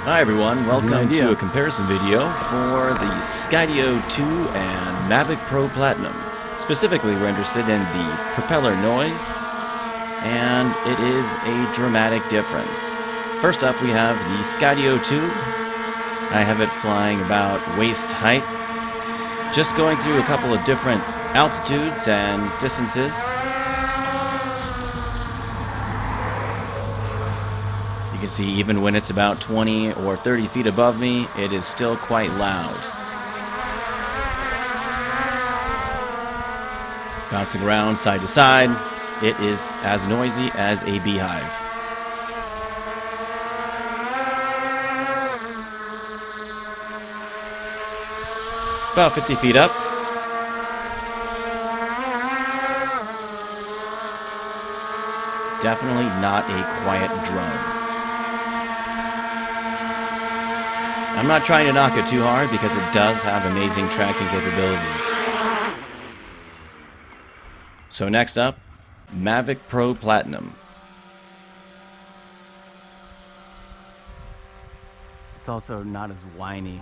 Hi everyone, welcome to a comparison video for the Skydio 2 and Mavic Pro Platinum. Specifically, we're interested in the propeller noise, and it is a dramatic difference. First up, we have the Skydio 2. I have it flying about waist height, just going through a couple of different altitudes and distances. You can see even when it's about 20 or 30 feet above me, it is still quite loud. Bouncing around side to side, it is as noisy as a beehive. About 50 feet up. Definitely not a quiet drone. I'm not trying to knock it too hard because it does have amazing tracking capabilities. So next up, Mavic Pro Platinum. It's also not as whiny.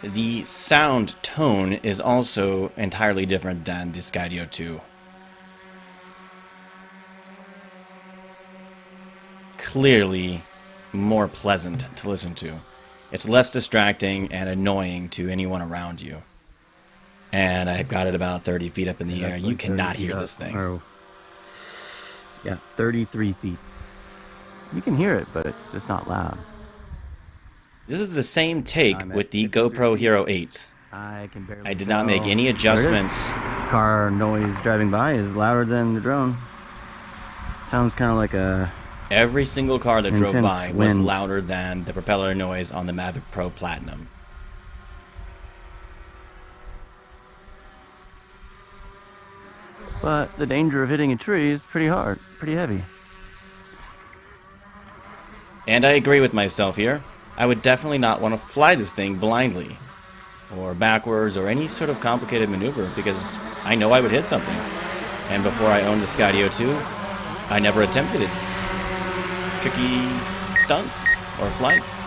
The sound tone is also entirely different than the Skydio 2. Clearly more pleasant to listen to. It's less distracting and annoying to anyone around you. And I've got it about 30 feet up in the air. You cannot hear this thing. Oh. Yeah, 33 feet. You can hear it, but it's just not loud. This is the same take with the GoPro Hero 8. I did not make any adjustments. Car noise driving by is louder than the drone. Sounds kind of like a... Every single car that drove by was louder than the propeller noise on the Mavic Pro Platinum. But the danger of hitting a tree is pretty heavy. And I agree with myself here. I would definitely not want to fly this thing blindly, or backwards, or any sort of complicated maneuver, because I know I would hit something. And before I owned the Skydio 2, I never attempted it. Tricky stunts or flights.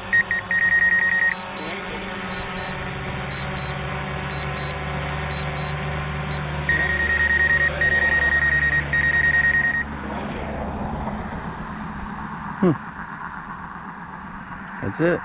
That's it.